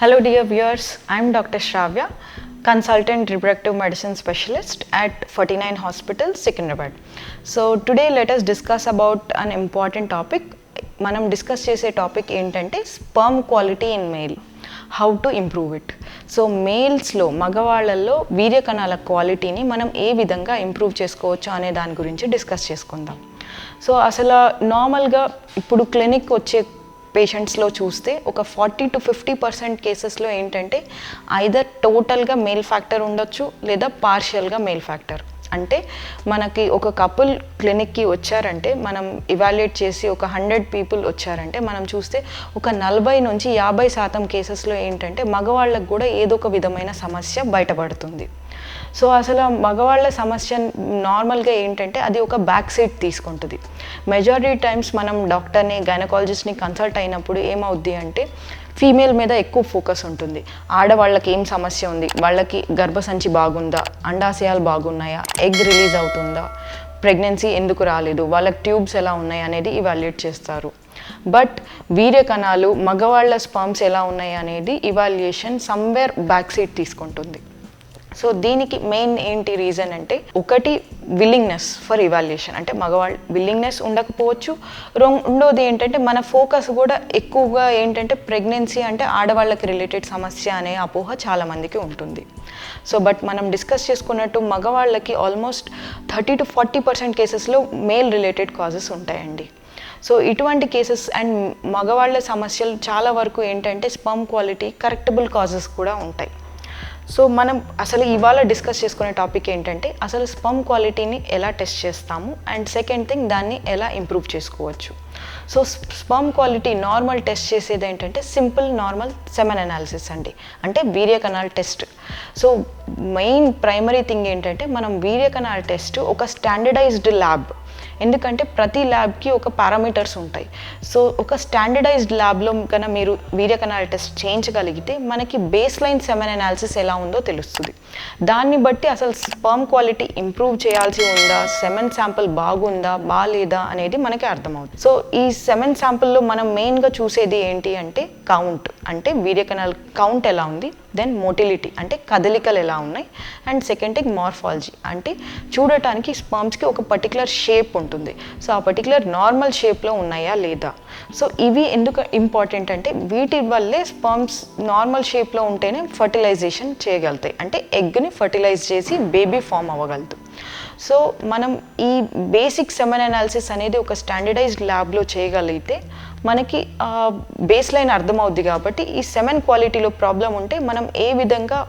Hello dear viewers, I am Dr. Shravya, consultant reproductive medicine specialist at 49 Hospital, Secunderabad. So today let us discuss about an important topic. మనం discuss చేసే topic ఏంటంటే sperm quality in male, how to improve it. So మేల్స్లో మగవాళ్ళల్లో వీర్యకణాల క్వాలిటీని మనం ఏ విధంగా improve చేసుకోవచ్చు అనే దాని గురించి డిస్కస్ చేసుకుందాం. సో అసలు నార్మల్గా ఇప్పుడు క్లినిక్ వచ్చే పేషెంట్స్లో చూస్తే ఒక 40 to 50% కేసెస్లో ఏంటంటే ఐదర్ టోటల్గా మేల్ ఫ్యాక్టర్ ఉండొచ్చు లేదా పార్షియల్గా మేల్ ఫ్యాక్టర్. అంటే మనకి ఒక కపుల్ క్లినిక్కి వచ్చారంటే మనం ఇవాల్యుయేట్ చేసి ఒక 100 పీపుల్ వచ్చారంటే మనం చూస్తే ఒక 40 నుంచి 50% కేసెస్లో ఏంటంటే మగవాళ్ళకు కూడా ఏదో ఒక విధమైన సమస్య బయటపడుతుంది. సో అసలు మగవాళ్ళ సమస్య నార్మల్గా ఏంటంటే అది ఒక బ్యాక్ సైడ్ తీసుకుంటుంది. మెజారిటీ టైమ్స్ మనం డాక్టర్ని గైనకాలజిస్ట్ని కన్సల్ట్ అయినప్పుడు ఏమవుద్ది అంటే ఫీమేల్ మీద ఎక్కువ ఫోకస్ ఉంటుంది. ఆడవాళ్ళకి ఏం సమస్య ఉంది, వాళ్ళకి గర్భసంచి బాగుందా, అండాశయాలు బాగున్నాయా, ఎగ్ రిలీజ్ అవుతుందా, ప్రెగ్నెన్సీ ఎందుకు రాలేదు, వాళ్ళకి ట్యూబ్స్ ఎలా ఉన్నాయి అనేది ఇవాల్యుయేట్ చేస్తారు. బట్ వీర్యకణాలు మగవాళ్ళ స్పర్మ్స్ ఎలా ఉన్నాయి అనేది ఇవాల్యుయేషన్ సమ్వేర్ బ్యాక్ సైడ్ తీసుకుంటుంది. సో దీనికి మెయిన్ ఏంటి రీజన్ అంటే ఒకటి విల్లింగ్నెస్ ఫర్ ఇవాల్యుయేషన్, అంటే మగవాళ్ళు విల్లింగ్నెస్ ఉండకపోవచ్చు. రెండోది ఏంటంటే మన ఫోకస్ కూడా ఎక్కువగా ఏంటంటే ప్రెగ్నెన్సీ అంటే ఆడవాళ్ళకి రిలేటెడ్ సమస్య అనే అపోహ చాలామందికి ఉంటుంది. సో బట్ మనం డిస్కస్ చేసుకున్నట్టు మగవాళ్ళకి ఆల్మోస్ట్ 30 to 40% కేసెస్లో మేల్ రిలేటెడ్ కాజెస్ ఉంటాయండి. సో ఇటువంటి కేసెస్ అండ్ మగవాళ్ళ సమస్యలు చాలా వరకు ఏంటంటే స్పర్మ్ క్వాలిటీ కరెక్టబుల్ కాజెస్ కూడా ఉంటాయి. సో మనం అసలు ఇవాళ డిస్కస్ చేసుకునే టాపిక్ ఏంటంటే అసలు స్పర్మ్ క్వాలిటీని ఎలా టెస్ట్ చేస్తాము అండ్ సెకండ్ థింగ్ దాన్ని ఎలా ఇంప్రూవ్ చేసుకోవచ్చు. So sperm quality normal test చేసేది ఏంటంటే సింపుల్ నార్మల్ సెమెన్ అనాలిసిస్ అండి, అంటే వీర్యకణాల test. So main primary thing ఏంటంటే మనం వీర్యకణాల టెస్ట్ ఒక స్టాండర్డైజ్డ్ ల్యాబ్, ఎందుకంటే ప్రతి ల్యాబ్కి ఒక పారామీటర్స్ ఉంటాయి. సో ఒక స్టాండర్డైజ్డ్ ల్యాబ్లో కన్నా మీరు వీర్యకణాల టెస్ట్ చేయించగలిగితే మనకి బేస్ లైన్ సెమెన్ అనాలిసిస్ ఎలా ఉందో తెలుస్తుంది. దాన్ని బట్టి అసలు స్పర్మ్ క్వాలిటీ ఇంప్రూవ్ చేయాల్సి ఉందా, సెమెన్ శాంపుల్ బాగుందా బాగాలేదా అనేది మనకి అర్థమవుతుంది. సో ఈ సెమెన్ శాంపుల్లో మనం మెయిన్గా చూసేది ఏంటి అంటే కౌంట్, అంటే వీర్యకణాల కౌంట్ ఎలా ఉంది, దెన్ మోటిలిటీ అంటే కదలికలు ఎలా ఉన్నాయి, అండ్ సెకండ్ థింగ్ మార్ఫాలజీ అంటే చూడటానికి స్పర్మ్స్కి ఒక పర్టికులర్ షేప్ ఉంటుంది. సో ఆ పర్టికులర్ నార్మల్ షేప్లో ఉన్నాయా లేదా. సో ఇవి ఎందుకు ఇంపార్టెంట్ అంటే వీటి వల్లే స్పర్మ్స్ నార్మల్ షేప్లో ఉంటేనే ఫర్టిలైజేషన్ చేయగలుగుతాయి, అంటే ఎగ్ని ఫర్టిలైజ్ చేసి బేబీ ఫామ్ అవ్వగలదు. సో మనం ఈ బేసిక్ సెమెన్ అనాలిసిస్ అనేది ఒక స్టాండర్డైజ్డ్ ల్యాబ్లో చేయగలిగితే మనకి బేస్ లైన్ అర్థమవుద్ది. కాబట్టి ఈ సెమెన్ క్వాలిటీలో ప్రాబ్లం ఉంటే మనం ఏ విధంగా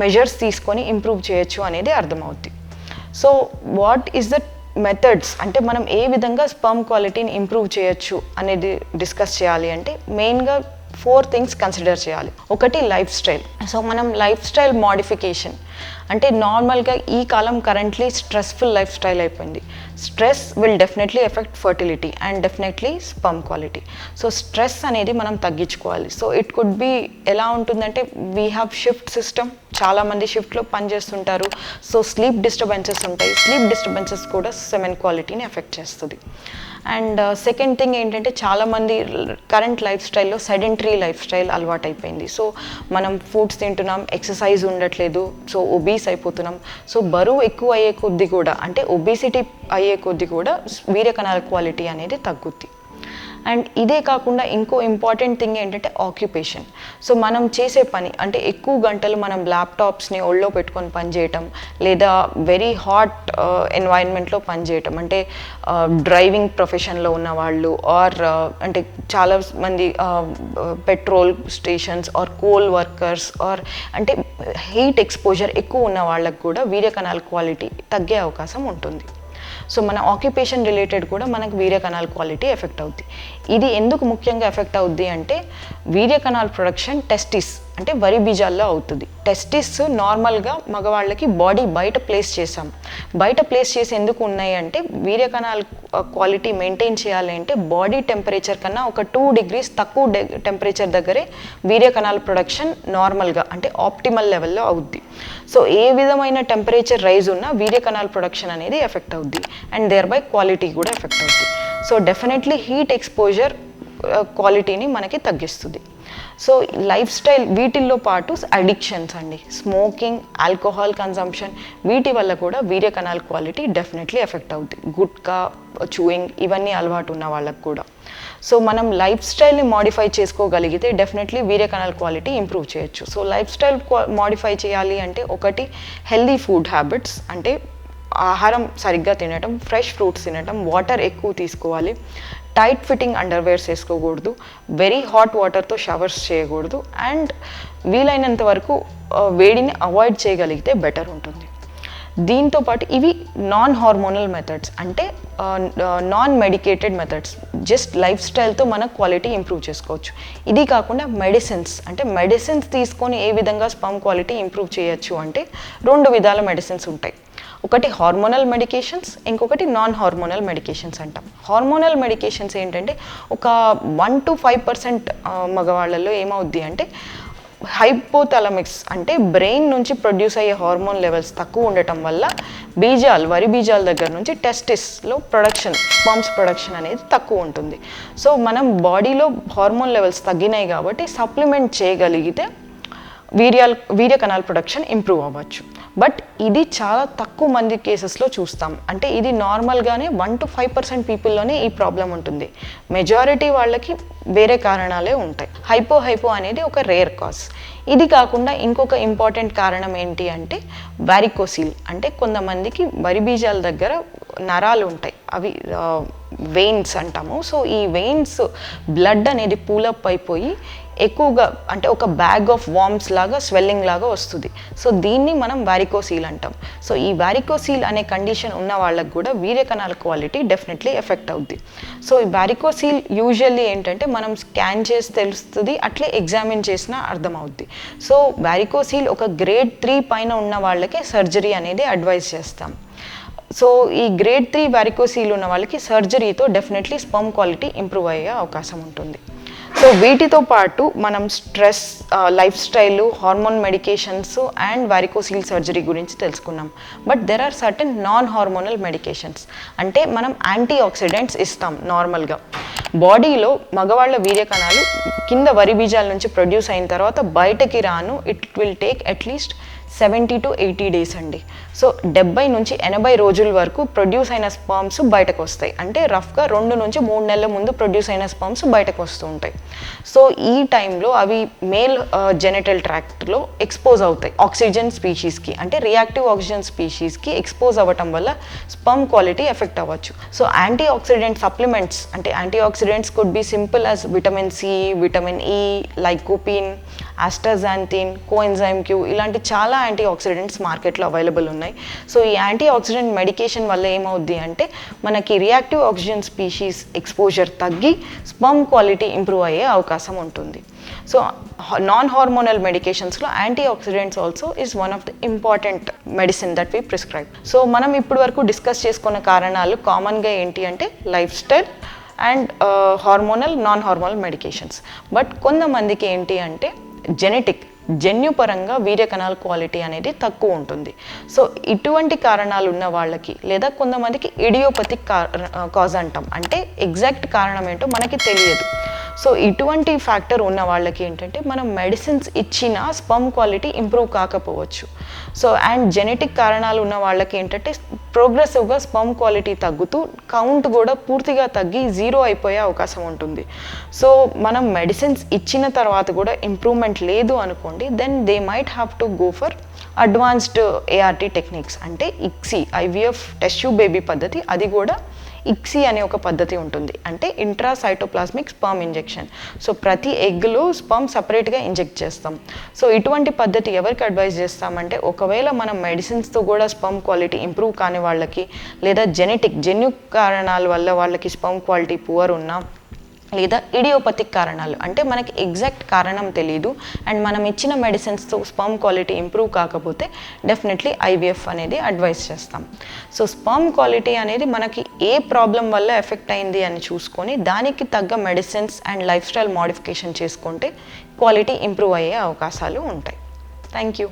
మెజర్స్ తీసుకొని ఇంప్రూవ్ చేయొచ్చు అనేది అర్థమవుద్ది. So what is the methods, అంటే మనం ఏ విధంగా స్పర్మ్ క్వాలిటీని ఇంప్రూవ్ చేయొచ్చు అనేది డిస్కస్ చేయాలి అంటే మెయిన్గా 4 థింగ్స్ కన్సిడర్ చేయాలి. ఒకటి లైఫ్ స్టైల్. సో మనం లైఫ్ స్టైల్ మోడిఫికేషన్ అంటే నార్మల్గా ఈ కాలం కరెంట్లీ స్ట్రెస్ఫుల్ లైఫ్ స్టైల్ అయిపోయింది. Stress will definitely effect fertility and definitely sperm quality. So stress అనేది మనం తగ్గించుకోవాలి. సో ఇట్ కుడ్ బి ఎలా ఉంటుందంటే వీ హ్యావ్ షిఫ్ట్ సిస్టమ్, చాలామంది షిఫ్ట్లో పనిచేస్తుంటారు. సో స్లీప్ డిస్టర్బెన్సెస్ ఉంటాయి, స్లీప్ డిస్టర్బెన్సెస్ కూడా సెమెన్ క్వాలిటీని ఎఫెక్ట్ చేస్తుంది. అండ్ సెకండ్ థింగ్ ఏంటంటే చాలామంది కరెంట్ లైఫ్ స్టైల్లో సెడెంటరీ లైఫ్ స్టైల్ అలవాటు అయిపోయింది. సో మనం ఫుడ్స్ తింటున్నాం, ఎక్సర్సైజ్ ఉండట్లేదు, సో ఒబీస్ అయిపోతున్నాం. సో బరువు ఎక్కువ అయ్యే కొద్దీ కూడా, అంటే ఒబేసిటీ అయ్యే కొద్దీ కూడా వీర్యకణాల క్వాలిటీ అనేది తగ్గుద్ది. అండ్ ఇదే కాకుండా ఇంకో ఇంపార్టెంట్ థింగ్ ఏంటంటే ఆక్యుపేషన్. సో మనం చేసే పని అంటే ఎక్కువ గంటలు మనం ల్యాప్టాప్స్ని ఒళ్ళో పెట్టుకొని పనిచేయటం, లేదా వెరీ హాట్ ఎన్వైరన్మెంట్లో పనిచేయటం, అంటే డ్రైవింగ్ ప్రొఫెషన్లో ఉన్న వాళ్ళు ఆర్ అంటే చాలా మంది petrol stations or coal workers or అంటే హీట్ ఎక్స్పోజర్ ఎక్కువ ఉన్న వాళ్ళకు కూడా వీర్యకణాల క్వాలిటీ తగ్గే అవకాశం ఉంటుంది. సో మన ఆక్యుపేషన్ రిలేటెడ్ కూడా మనకు వీర్యకణాల క్వాలిటీ ఎఫెక్ట్ అవుద్ది. ఇది ఎందుకు ముఖ్యంగా ఎఫెక్ట్ అవుద్ది అంటే వీర్యకణాల ప్రొడక్షన్ టెస్టిస్ అంటే వరి బీజాల్లో అవుతుంది. టెస్టిస్ నార్మల్గా మగవాళ్ళకి బాడీ బయట ప్లేస్ చేసాం. బయట ప్లేస్ చేసి ఎందుకు ఉన్నాయి అంటే వీర్యకణాల క్వాలిటీ మెయింటైన్ చేయాలి అంటే బాడీ టెంపరేచర్ కన్నా ఒక 2 degrees తక్కువ టెంపరేచర్ దగ్గరే వీర్యకణాల ప్రొడక్షన్ నార్మల్గా అంటే ఆప్టిమల్ లెవెల్లో అవుద్ది. సో ఏ విధమైన టెంపరేచర్ రైజ్ ఉన్నా వీర్యకణాల ప్రొడక్షన్ అనేది ఎఫెక్ట్ అవుద్ది అండ్ దేర్ బై క్వాలిటీ కూడా ఎఫెక్ట్ అవుద్ది. సో డెఫినెట్లీ హీట్ ఎక్స్పోజర్ క్వాలిటీని మనకి తగ్గిస్తుంది. సో లైఫ్ స్టైల్ వీటిల్లో పాటు అడిక్షన్స్ అండి, స్మోకింగ్, ఆల్కహాల్ కన్సంప్షన్, వీటి వల్ల కూడా వీర్య కణాల క్వాలిటీ డెఫినెట్లీ ఎఫెక్ట్ అవుతుంది. గుట్కా, చూయింగ్ ఇవన్నీ అలవాటు ఉన్న వాళ్ళకు కూడా. సో మనం లైఫ్ స్టైల్ని మాడిఫై చేసుకోగలిగితే డెఫినెట్లీ వీర్య కణాల క్వాలిటీ ఇంప్రూవ్ చేయొచ్చు. సో లైఫ్ స్టైల్ మాడిఫై చేయాలి అంటే ఒకటి హెల్దీ ఫుడ్ హ్యాబిట్స్, అంటే ఆహారం సరిగ్గా తినటం, ఫ్రెష్ ఫ్రూట్స్ తినటం, వాటర్ ఎక్కువ తీసుకోవాలి, టైట్ ఫిట్టింగ్ అండర్వేర్స్ వేసుకోకూడదు, వెరీ హాట్ వాటర్తో షవర్స్ చేయకూడదు, అండ్ వీలైనంత వరకు వేడిని అవాయిడ్ చేయగలిగితే బెటర్ ఉంటుంది. దీంతోపాటు ఇవి నాన్ హార్మోనల్ మెథడ్స్, అంటే non medicated methods, just life స్టైల్తో మన క్వాలిటీ ఇంప్రూవ్ చేసుకోవచ్చు. ఇది కాకుండా మెడిసిన్స్, అంటే మెడిసిన్స్ తీసుకొని ఏ విధంగా స్పర్మ్ క్వాలిటీ ఇంప్రూవ్ చేయొచ్చు అంటే 2 విధాల మెడిసిన్స్ ఉంటాయి. ఒకటి హార్మోనల్ మెడికేషన్స్, ఇంకొకటి నాన్ హార్మోనల్ మెడికేషన్స్ అంటాం. హార్మోనల్ మెడికేషన్స్ ఏంటంటే ఒక 1 to 5% మగవాళ్ళలో ఏమవుద్ది అంటే హైపోథాలమిక్స్, అంటే బ్రెయిన్ నుంచి ప్రొడ్యూస్ అయ్యే హార్మోన్ లెవెల్స్ తక్కువ ఉండటం వల్ల వరి బీజాల దగ్గర నుంచి టెస్టిస్లో స్పర్మ్స్ ప్రొడక్షన్ అనేది తక్కువ ఉంటుంది. సో మనం బాడీలో హార్మోన్ లెవెల్స్ తగ్గినాయి కాబట్టి సప్లిమెంట్ చేయగలిగితే వీర్య కణాల ప్రొడక్షన్ ఇంప్రూవ్ అవ్వచ్చు. బట్ ఇది చాలా తక్కువ మంది కేసెస్లో చూస్తాం. అంటే ఇది నార్మల్గానే 1 to 5% పీపుల్లోనే ఈ ప్రాబ్లం ఉంటుంది. మెజారిటీ వాళ్ళకి వేరే కారణాలే ఉంటాయి. హైపో అనేది ఒక రేర్ కాజ్. ఇది కాకుండా ఇంకొక ఇంపార్టెంట్ కారణం ఏంటి అంటే వారికోసిల్, అంటే కొంతమందికి వరి బీజాల దగ్గర నరాలు ఉంటాయి, అవి వెయిన్స్ అంటాము. సో ఈ వెయిన్స్ బ్లడ్ అనేది పూలప్ అయిపోయి ఎక్కువగా, అంటే ఒక బ్యాగ్ ఆఫ్ వామ్స్ లాగా స్వెల్లింగ్ లాగా వస్తుంది. సో దీన్ని మనం వారికోసీల్ అంటాం. సో ఈ వారికోసీల్ అనే కండిషన్ ఉన్న వాళ్ళకు కూడా వీర్య కణాల క్వాలిటీ డెఫినెట్లీ ఎఫెక్ట్ అవుద్ది. సో ఈ వారికోసీల్ యూజువల్లీ ఏంటంటే మనం స్కాన్ చేసి తెలుస్తుంది, అట్లే ఎగ్జామిన్ చేసినా అర్థమవుద్ది. సో వారికోసీల్ ఒక గ్రేడ్ 3 పైన ఉన్న వాళ్ళకే సర్జరీ అనేది అడ్వైజ్ చేస్తాం. సో ఈ గ్రేడ్ 3 వారికోసీల్ ఉన్న వాళ్ళకి సర్జరీతో డెఫినెట్లీ స్పర్మ్ క్వాలిటీ ఇంప్రూవ్ అయ్యే అవకాశం ఉంటుంది. సో వీటితో పాటు మనం stress, lifestyle, hormone medications and varicocele surgery గురించి తెలుసుకున్నాం. But there are certain non hormonal medications, అంటే మనం యాంటీ ఆక్సిడెంట్స్ ఇస్తాం. నార్మల్గా బాడీలో మగవాళ్ళ వీర్య కణాలు కింద వరి బీజాల నుంచి ప్రొడ్యూస్ అయిన తర్వాత బయటకి రాను it will take at least 70 to 80 days అండి. సో 70 నుంచి 80 రోజుల వరకు ప్రొడ్యూస్ అయిన స్పర్మ్స్ బయటకు వస్తాయి. అంటే రఫ్గా 2 నుంచి 3 నెలల ముందు ప్రొడ్యూస్ అయిన స్పర్మ్స్ బయటకు వస్తూ ఉంటాయి. సో ఈ టైంలో అవి మేల్ జెనిటల్ ట్రాక్ట్లో ఎక్స్పోజ్ అవుతాయి ఆక్సిజన్ స్పీషీస్కి, అంటే రియాక్టివ్ ఆక్సిజన్ స్పీషీస్కి ఎక్స్పోజ్ అవ్వటం వల్ల స్పర్మ్ క్వాలిటీ ఎఫెక్ట్ అవ్వచ్చు. సో యాంటీ ఆక్సిడెంట్ సప్లిమెంట్స్, అంటే antioxidants could be simple as vitamin C, vitamin E, lycopene, astaxanthin, coenzyme Q, ఇలాంటి చాలా యాంటీ ఆక్సిడెంట్స్ మార్కెట్లో అవైలబుల్ ఉన్నాయి. సో ఈ యాంటీ ఆక్సిడెంట్ మెడికేషన్ వల్ల ఏమవుద్ది అంటే మనకి రియాక్టివ్ ఆక్సిజన్ స్పీషీస్ ఎక్స్పోజర్ తగ్గి స్పర్మ్ క్వాలిటీ ఇంప్రూవ్ అయ్యే అవకాశం ఉంటుంది. సో నాన్ హార్మోనల్ మెడికేషన్స్లో antioxidants also is one of the important medicine that we prescribe. So మనం ఇప్పటి వరకు డిస్కస్ చేసుకున్న కారణాలు కామన్గా ఏంటి అంటే lifestyle and hormonal, non hormonal medications. But కొంతమందికి ఏంటి అంటే జన్యుపరంగా వీర్య కణాల క్వాలిటీ అనేది తక్కువ ఉంటుంది. సో ఇటువంటి కారణాలు ఉన్న వాళ్ళకి, లేదా కొంతమందికి ఇడియోపతిక్ కాజ్ అంటాం, అంటే ఎగ్జాక్ట్ కారణం ఏంటో మనకి తెలియదు. సో ఇటువంటి ఫ్యాక్టర్ ఉన్న వాళ్ళకి ఏంటంటే మనం మెడిసిన్స్ ఇచ్చిన స్పర్మ్ క్వాలిటీ ఇంప్రూవ్ కాకపోవచ్చు. సో అండ్ జెనెటిక్ కారణాలు ఉన్న వాళ్ళకి ఏంటంటే ప్రోగ్రెసివ్గా స్పర్మ్ క్వాలిటీ తగ్గుతూ కౌంట్ కూడా పూర్తిగా తగ్గి 0 అయిపోయే అవకాశం ఉంటుంది. సో మనం మెడిసిన్స్ ఇచ్చిన తర్వాత కూడా ఇంప్రూవ్మెంట్ లేదు అనుకోండి, then they might have to go for advanced ART techniques, అంటే ICSI, IVF test tube baby పద్ధతి. అది కూడా ఇక్సీ అనే ఒక పద్ధతి ఉంటుంది, అంటే ఇంట్రాసైటోప్లాస్మిక్ స్పర్మ్ ఇంజెక్షన్. సో ప్రతి ఎగ్లో స్పర్మ్ సపరేట్గా ఇంజెక్ట్ చేస్తాం. సో ఇటువంటి పద్ధతి ఎవరికి అడ్వైజ్ చేస్తామంటే ఒకవేళ మనం మెడిసిన్స్తో కూడా స్పర్మ్ క్వాలిటీ ఇంప్రూవ్ కాని వాళ్ళకి, లేదా జెన్యు కారణాల వల్ల వాళ్ళకి స్పర్మ్ క్వాలిటీ పువర్ ఉన్నా, లేదా ఇడియోపతిక్ కారణాలు, అంటే మనకి ఎగ్జాక్ట్ కారణం తెలియదు అండ్ మనం ఇచ్చిన మెడిసిన్స్తో స్పర్మ్ క్వాలిటీ ఇంప్రూవ్ కాకపోతే డెఫినెట్లీ ఐవీఎఫ్ అనేది అడ్వైస్ చేస్తాం. సో స్పర్మ్ క్వాలిటీ అనేది మనకి ఏ ప్రాబ్లం వల్ల ఎఫెక్ట్ అయింది అని చూసుకొని దానికి తగ్గ medicines and life style modification చేసుకుంటే క్వాలిటీ ఇంప్రూవ్ అయ్యే అవకాశాలు ఉంటాయి. Thank you.